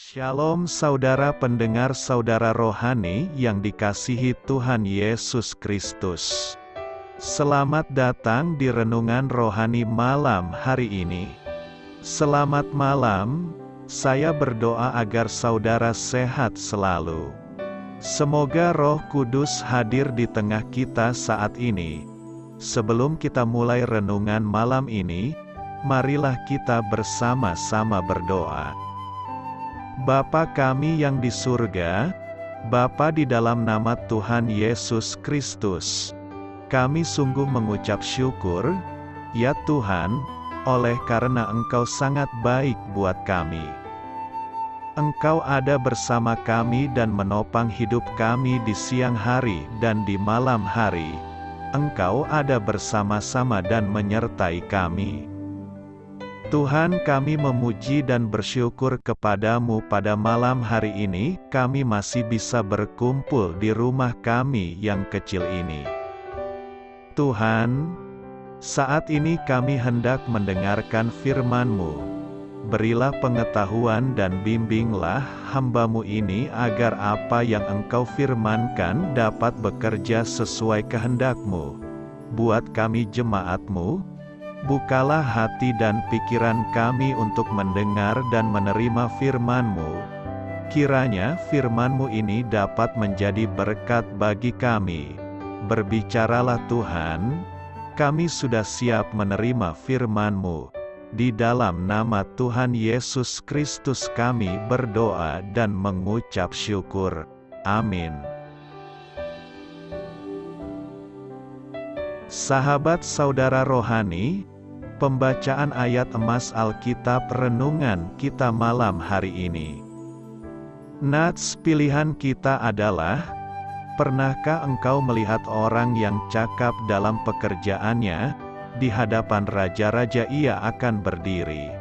Shalom saudara pendengar saudara rohani yang dikasihi Tuhan Yesus Kristus. Selamat datang di renungan rohani malam hari ini. Selamat malam, saya berdoa agar saudara sehat selalu. Semoga Roh Kudus hadir di tengah kita saat ini. Sebelum kita mulai renungan malam ini, marilah kita bersama-sama berdoa. Bapa kami yang di surga, Bapa di dalam nama Tuhan Yesus Kristus, kami sungguh mengucap syukur, ya Tuhan, oleh karena Engkau sangat baik buat kami. Engkau ada bersama kami dan menopang hidup kami di siang hari dan di malam hari. Engkau ada bersama-sama dan menyertai kami. Tuhan, kami memuji dan bersyukur kepadamu pada malam hari ini, kami masih bisa berkumpul di rumah kami yang kecil ini. Tuhan, saat ini kami hendak mendengarkan firman-Mu. Berilah pengetahuan dan bimbinglah hamba-Mu ini agar apa yang Engkau firmankan dapat bekerja sesuai kehendak-Mu. Buat kami jemaat-Mu, bukalah hati dan pikiran kami untuk mendengar dan menerima firman-Mu. Kiranya firman-Mu ini dapat menjadi berkat bagi kami. Berbicaralah Tuhan, kami sudah siap menerima firman-Mu. Di dalam nama Tuhan Yesus Kristus kami berdoa dan mengucap syukur. Amin. Sahabat saudara rohani, pembacaan ayat emas Alkitab renungan kita malam hari ini. Nats pilihan kita adalah, pernahkah engkau melihat orang yang cakap dalam pekerjaannya, di hadapan raja-raja ia akan berdiri.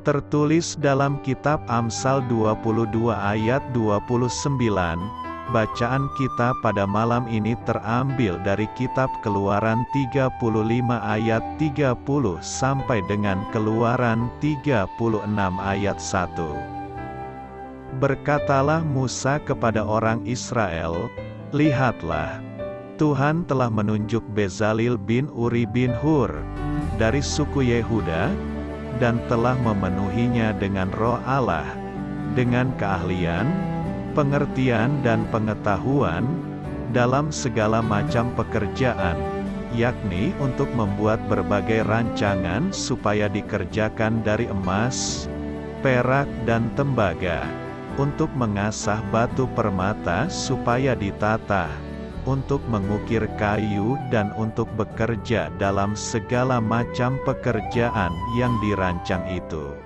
Tertulis dalam kitab Amsal 22 ayat 29, bacaan kita pada malam ini terambil dari kitab Keluaran 35 ayat 30 sampai dengan Keluaran 36 ayat 1. Berkatalah Musa kepada orang Israel, "Lihatlah, Tuhan telah menunjuk Bezalil bin Uri bin Hur dari suku Yehuda, dan telah memenuhinya dengan roh Allah, dengan keahlian, pengertian dan pengetahuan, dalam segala macam pekerjaan, yakni untuk membuat berbagai rancangan supaya dikerjakan dari emas, perak dan tembaga, untuk mengasah batu permata supaya ditata, untuk mengukir kayu dan untuk bekerja dalam segala macam pekerjaan yang dirancang itu."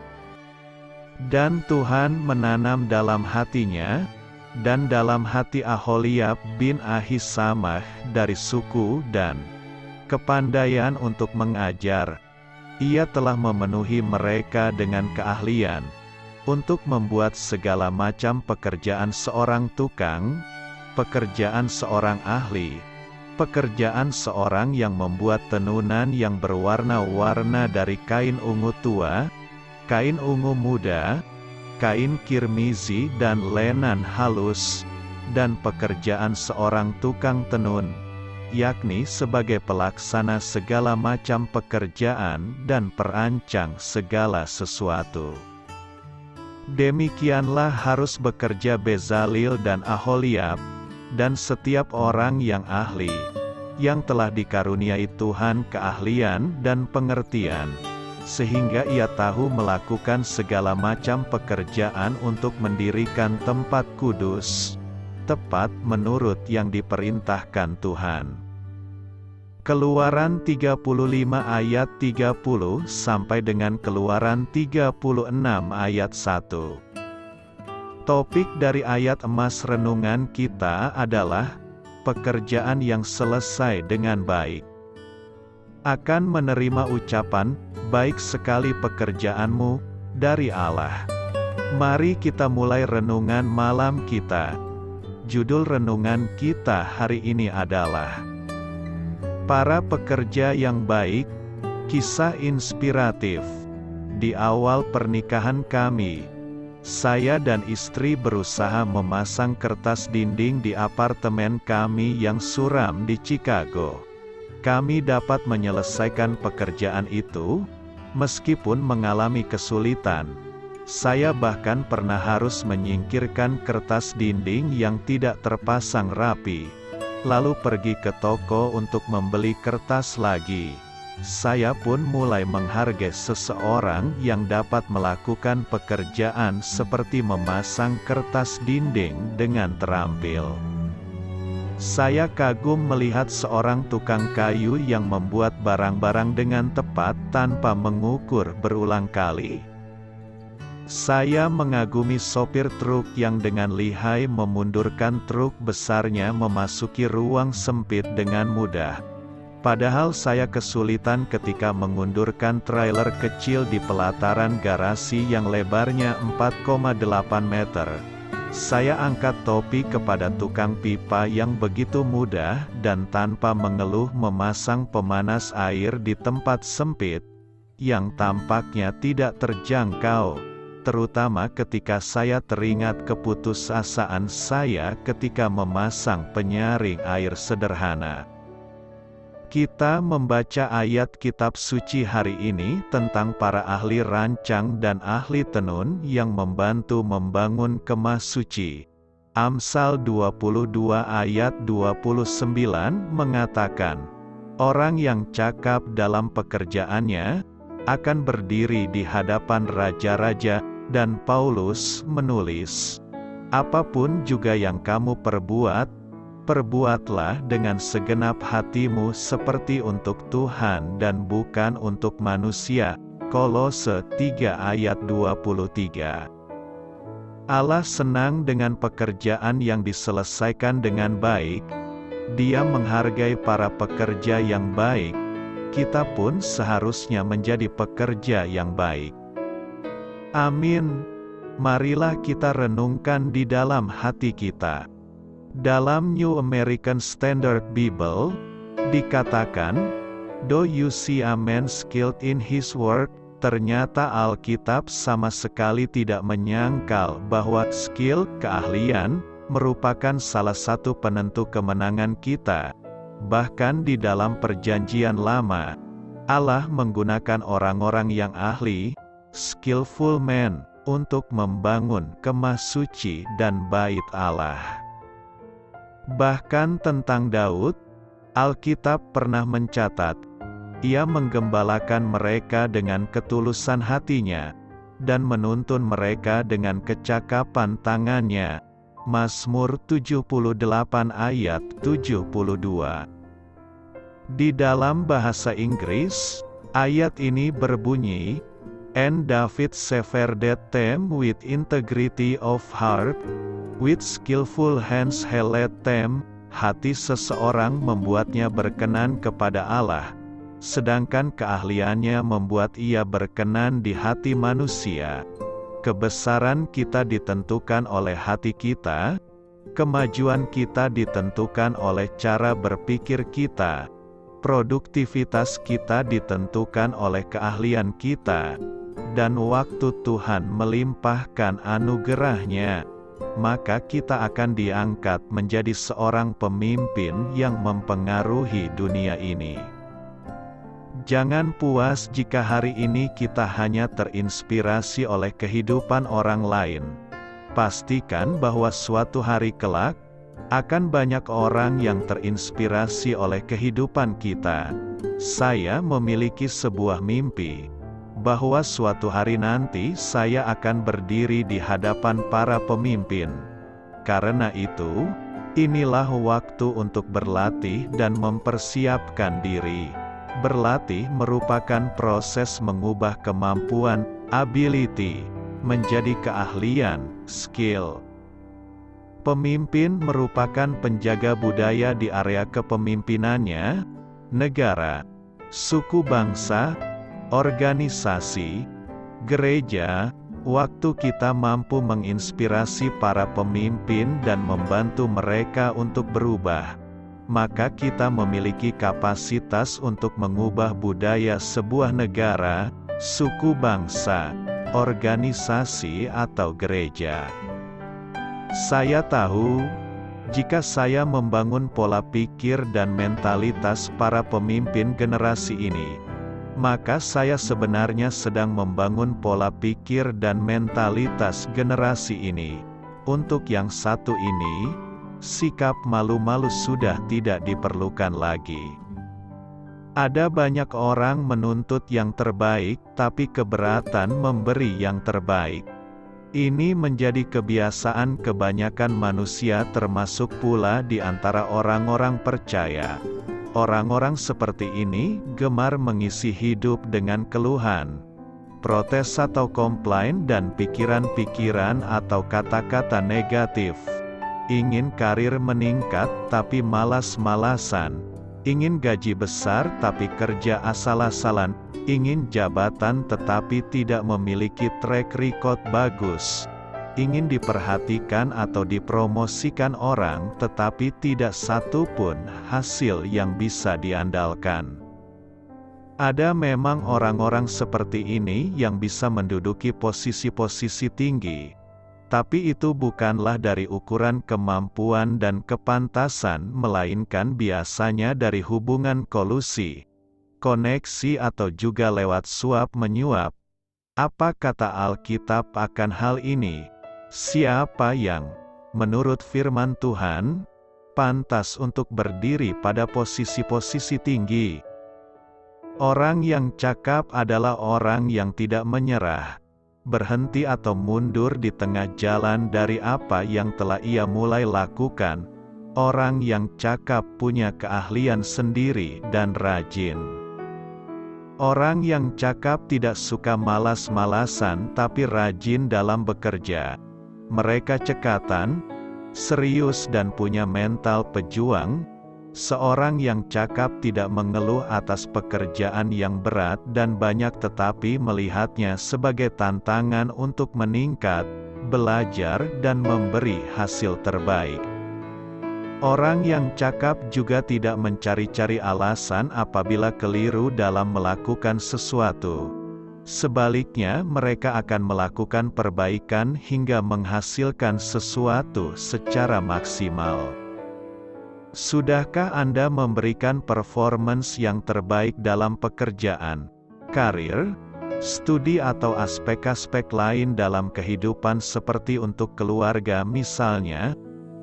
Dan Tuhan menanam dalam hatinya, dan dalam hati Aholiab bin Ahisamah dari suku Dan, kepandaian untuk mengajar. Ia telah memenuhi mereka dengan keahlian, untuk membuat segala macam pekerjaan seorang tukang, pekerjaan seorang ahli, pekerjaan seorang yang membuat tenunan yang berwarna-warna dari kain ungu tua, kain ungu muda, kain kirmizi dan lenan halus, dan pekerjaan seorang tukang tenun, yakni sebagai pelaksana segala macam pekerjaan dan perancang segala sesuatu. Demikianlah harus bekerja Bezalil dan Aholiab, dan setiap orang yang ahli, yang telah dikaruniai Tuhan keahlian dan pengertian, sehingga ia tahu melakukan segala macam pekerjaan untuk mendirikan tempat kudus, tepat menurut yang diperintahkan Tuhan. Keluaran 35 ayat 30 sampai dengan Keluaran 36 ayat 1. Topik dari ayat emas renungan kita adalah, pekerjaan yang selesai dengan baik. Akan menerima ucapan, "Baik sekali pekerjaanmu," dari Allah. Mari kita mulai renungan malam kita. Judul renungan kita hari ini adalah, Para Pekerja yang Baik, Kisah Inspiratif. Di awal pernikahan kami, Saya dan istri berusaha memasang kertas dinding di apartemen kami yang suram di Chicago. Kami dapat menyelesaikan pekerjaan itu, meskipun mengalami kesulitan. Saya bahkan pernah harus menyingkirkan kertas dinding yang tidak terpasang rapi, lalu pergi ke toko untuk membeli kertas lagi. Saya pun mulai menghargai seseorang yang dapat melakukan pekerjaan seperti memasang kertas dinding dengan terampil. Saya kagum melihat seorang tukang kayu yang membuat barang-barang dengan tepat tanpa mengukur berulang kali. Saya mengagumi sopir truk yang dengan lihai memundurkan truk besarnya memasuki ruang sempit dengan mudah. Padahal saya kesulitan ketika mengundurkan trailer kecil di pelataran garasi yang lebarnya 4,8 meter. Saya angkat topi kepada tukang pipa yang begitu mudah dan tanpa mengeluh memasang pemanas air di tempat sempit, yang tampaknya tidak terjangkau, terutama ketika saya teringat keputusasaan saya ketika memasang penyaring air sederhana. Kita membaca ayat kitab suci hari ini tentang para ahli rancang dan ahli tenun yang membantu membangun kemah suci. Amsal 22 ayat 29 mengatakan, "Orang yang cakap dalam pekerjaannya akan berdiri di hadapan raja-raja," dan Paulus menulis, "Apapun juga yang kamu perbuat, perbuatlah dengan segenap hatimu seperti untuk Tuhan dan bukan untuk manusia." Kolose 3 ayat 23. Allah senang dengan pekerjaan yang diselesaikan dengan baik. Dia menghargai para pekerja yang baik. Kita pun seharusnya menjadi pekerja yang baik. Amin. Marilah kita renungkan di dalam hati kita. Dalam New American Standard Bible, dikatakan, "Do you see a man skilled in his work?" Ternyata Alkitab sama sekali tidak menyangkal bahwa skill, keahlian, merupakan salah satu penentu kemenangan kita. Bahkan di dalam Perjanjian Lama, Allah menggunakan orang-orang yang ahli, skillful men, untuk membangun kemah suci dan bait Allah. Bahkan tentang Daud, Alkitab pernah mencatat, ia menggembalakan mereka dengan ketulusan hatinya, dan menuntun mereka dengan kecakapan tangannya. Mazmur 78 ayat 72. Di dalam bahasa Inggris, ayat ini berbunyi, "And David severed them with integrity of heart, with skillful hands he led them." Hati seseorang membuatnya berkenan kepada Allah, sedangkan keahliannya membuat ia berkenan di hati manusia. Kebesaran kita ditentukan oleh hati kita, kemajuan kita ditentukan oleh cara berpikir kita, produktivitas kita ditentukan oleh keahlian kita, dan waktu Tuhan melimpahkan anugerahnya, maka kita akan diangkat menjadi seorang pemimpin yang mempengaruhi dunia ini. Jangan puas jika hari ini kita hanya terinspirasi oleh kehidupan orang lain. Pastikan bahwa suatu hari kelak, akan banyak orang yang terinspirasi oleh kehidupan kita. Saya memiliki sebuah mimpi, bahwa suatu hari nanti saya akan berdiri di hadapan para pemimpin. Karena itu, inilah waktu untuk berlatih dan mempersiapkan diri. Berlatih merupakan proses mengubah kemampuan, ability, menjadi keahlian, skill. Pemimpin merupakan penjaga budaya di area kepemimpinannya, negara, suku bangsa, organisasi, gereja. Waktu kita mampu menginspirasi para pemimpin dan membantu mereka untuk berubah, maka kita memiliki kapasitas untuk mengubah budaya sebuah negara, suku bangsa, organisasi atau gereja. Saya tahu, jika saya membangun pola pikir dan mentalitas para pemimpin generasi ini, maka saya sebenarnya sedang membangun pola pikir dan mentalitas generasi ini. Untuk yang satu ini, sikap malu-malu sudah tidak diperlukan lagi. Ada banyak orang menuntut yang terbaik, tapi keberatan memberi yang terbaik. Ini menjadi kebiasaan kebanyakan manusia, termasuk pula di antara orang-orang percaya. Orang-orang seperti ini gemar mengisi hidup dengan keluhan, protes atau komplain dan pikiran-pikiran atau kata-kata negatif. Ingin karir meningkat tapi malas-malasan. Ingin gaji besar tapi kerja asal-asalan. Ingin jabatan tetapi tidak memiliki track record bagus. Ingin diperhatikan atau dipromosikan orang tetapi tidak satu pun hasil yang bisa diandalkan. Ada memang orang-orang seperti ini yang bisa menduduki posisi-posisi tinggi. Tapi itu bukanlah dari ukuran kemampuan dan kepantasan, melainkan biasanya dari hubungan kolusi, koneksi atau juga lewat suap-menyuap. Apa kata Alkitab akan hal ini? Siapa yang, menurut firman Tuhan, pantas untuk berdiri pada posisi-posisi tinggi? Orang yang cakap adalah orang yang tidak menyerah, berhenti atau mundur di tengah jalan dari apa yang telah ia mulai lakukan. Orang yang cakap punya keahlian sendiri dan rajin. Orang yang cakap tidak suka malas-malasan tapi rajin dalam bekerja. Mereka cekatan, serius dan punya mental pejuang. Seorang yang cakap tidak mengeluh atas pekerjaan yang berat dan banyak tetapi melihatnya sebagai tantangan untuk meningkat, belajar dan memberi hasil terbaik. Orang yang cakap juga tidak mencari-cari alasan apabila keliru dalam melakukan sesuatu. Sebaliknya, mereka akan melakukan perbaikan hingga menghasilkan sesuatu secara maksimal. Sudahkah Anda memberikan performance yang terbaik dalam pekerjaan, karir, studi atau aspek-aspek lain dalam kehidupan seperti untuk keluarga misalnya?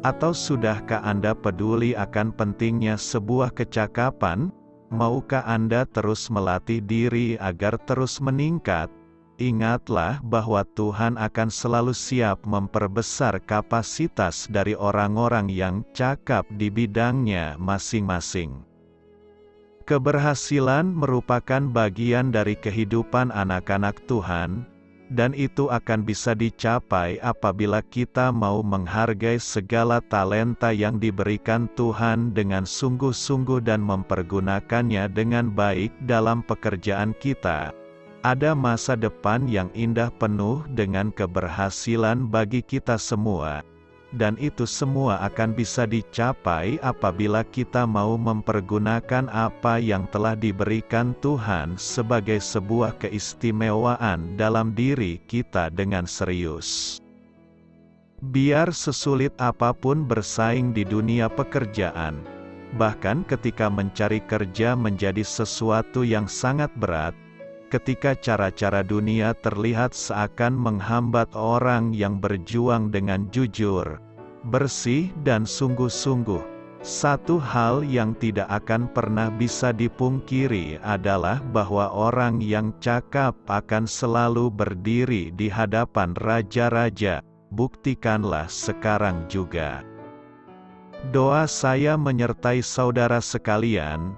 Atau sudahkah Anda peduli akan pentingnya sebuah kecakapan? Maukah Anda terus melatih diri agar terus meningkat? Ingatlah bahwa Tuhan akan selalu siap memperbesar kapasitas dari orang-orang yang cakap di bidangnya masing-masing. Keberhasilan merupakan bagian dari kehidupan anak-anak Tuhan, dan itu akan bisa dicapai apabila kita mau menghargai segala talenta yang diberikan Tuhan dengan sungguh-sungguh dan mempergunakannya dengan baik dalam pekerjaan kita. Ada masa depan yang indah penuh dengan keberhasilan bagi kita semua. Dan itu semua akan bisa dicapai apabila kita mau mempergunakan apa yang telah diberikan Tuhan sebagai sebuah keistimewaan dalam diri kita dengan serius. Biar sesulit apapun bersaing di dunia pekerjaan, bahkan ketika mencari kerja menjadi sesuatu yang sangat berat, ketika cara-cara dunia terlihat seakan menghambat orang yang berjuang dengan jujur, bersih dan sungguh-sungguh, satu hal yang tidak akan pernah bisa dipungkiri adalah bahwa orang yang cakap akan selalu berdiri di hadapan raja-raja. Buktikanlah sekarang juga. Doa saya menyertai saudara sekalian.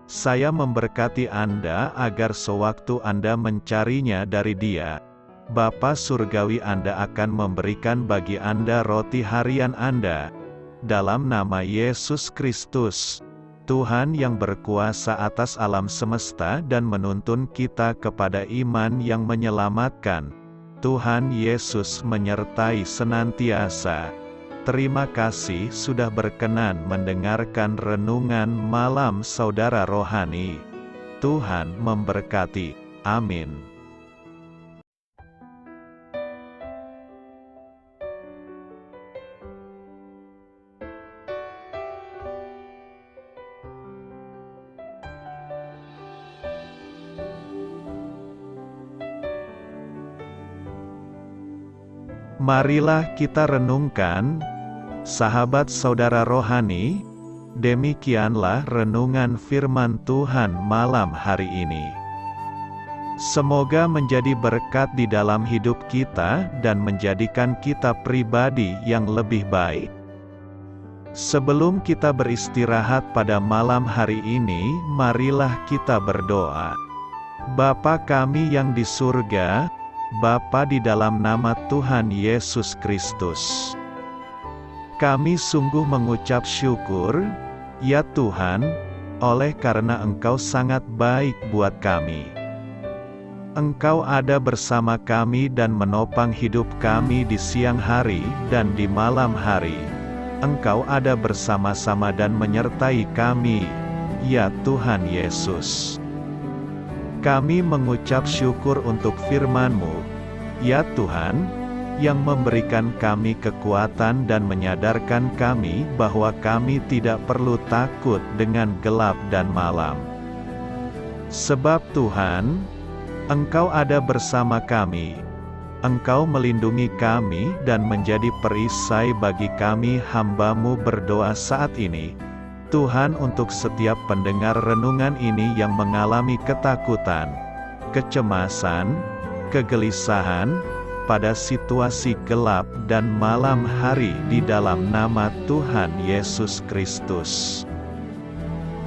Saya memberkati Anda agar sewaktu Anda mencarinya dari Dia, Bapa Surgawi Anda akan memberikan bagi Anda roti harian Anda. Dalam nama Yesus Kristus, Tuhan yang berkuasa atas alam semesta dan menuntun kita kepada iman yang menyelamatkan, Tuhan Yesus menyertai senantiasa. Terima kasih sudah berkenan mendengarkan renungan malam saudara rohani. Tuhan memberkati. Amin. Marilah kita renungkan, sahabat saudara rohani, demikianlah renungan firman Tuhan malam hari ini. Semoga menjadi berkat di dalam hidup kita dan menjadikan kita pribadi yang lebih baik. Sebelum kita beristirahat pada malam hari ini, marilah kita berdoa. Bapa kami yang di surga, Bapa di dalam nama Tuhan Yesus Kristus, kami sungguh mengucap syukur, ya Tuhan, oleh karena Engkau sangat baik buat kami. Engkau ada bersama kami dan menopang hidup kami di siang hari dan di malam hari. Engkau ada bersama-sama dan menyertai kami, ya Tuhan Yesus. Kami mengucap syukur untuk firman-Mu, ya Tuhan, yang memberikan kami kekuatan dan menyadarkan kami bahwa kami tidak perlu takut dengan gelap dan malam. Sebab Tuhan, Engkau ada bersama kami. Engkau melindungi kami dan menjadi perisai bagi kami hamba-Mu berdoa saat ini. Tuhan, untuk setiap pendengar renungan ini yang mengalami ketakutan, kecemasan, kegelisahan, pada situasi gelap dan malam hari di dalam nama Tuhan Yesus Kristus.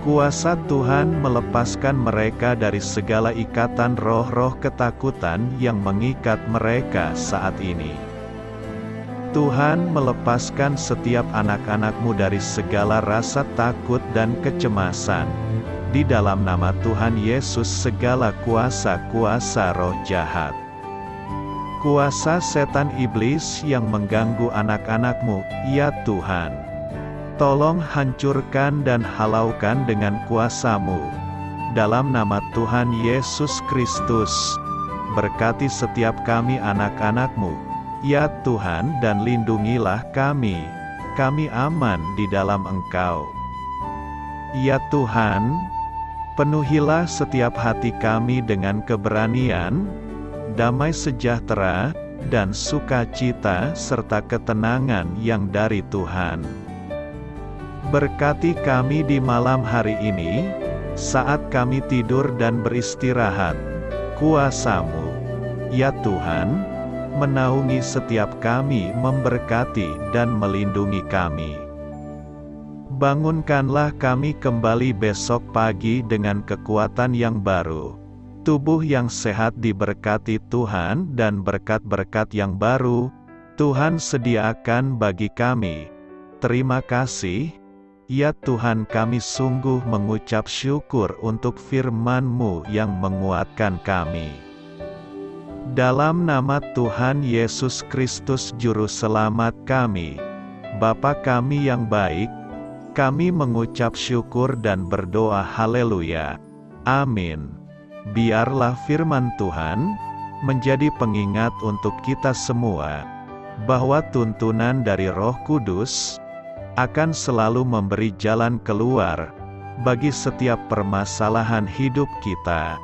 Kuasa Tuhan melepaskan mereka dari segala ikatan roh-roh ketakutan yang mengikat mereka saat ini. Tuhan melepaskan setiap anak-anak-Mu dari segala rasa takut dan kecemasan. Di dalam nama Tuhan Yesus segala kuasa-kuasa roh jahat, kuasa setan iblis yang mengganggu anak-anak-Mu, ya Tuhan, tolong hancurkan dan halaukan dengan kuasa-Mu. Dalam nama Tuhan Yesus Kristus, berkati setiap kami anak-anak-Mu, ya Tuhan, dan lindungilah kami. Kami aman di dalam Engkau. Ya Tuhan, penuhilah setiap hati kami dengan keberanian, damai sejahtera, dan sukacita serta ketenangan yang dari Tuhan. Berkati kami di malam hari ini, saat kami tidur dan beristirahat. Kuasa-Mu, ya Tuhan, menaungi setiap kami, memberkati dan melindungi kami. Bangunkanlah kami kembali besok pagi dengan kekuatan yang baru. Tubuh yang sehat diberkati Tuhan dan berkat-berkat yang baru Tuhan sediakan bagi kami. Terima kasih, ya Tuhan, kami sungguh mengucap syukur untuk firman-Mu yang menguatkan kami. Dalam nama Tuhan Yesus Kristus Juru Selamat kami, Bapa kami yang baik, kami mengucap syukur dan berdoa haleluya. Amin. Biarlah firman Tuhan menjadi pengingat untuk kita semua, bahwa tuntunan dari Roh Kudus akan selalu memberi jalan keluar bagi setiap permasalahan hidup kita,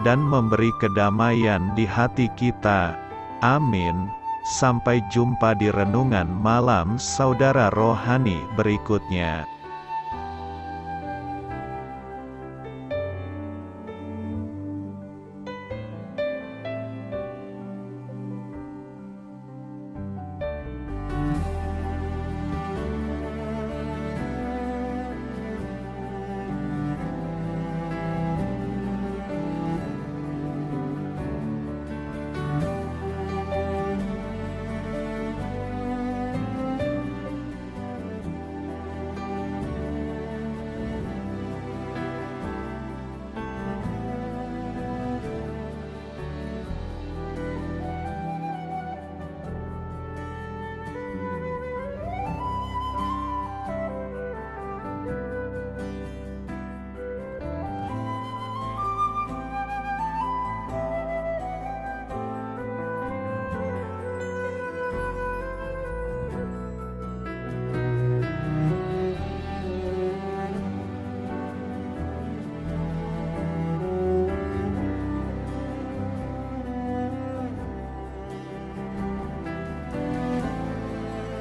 dan memberi kedamaian di hati kita. Amin. Sampai jumpa di renungan malam saudara rohani berikutnya.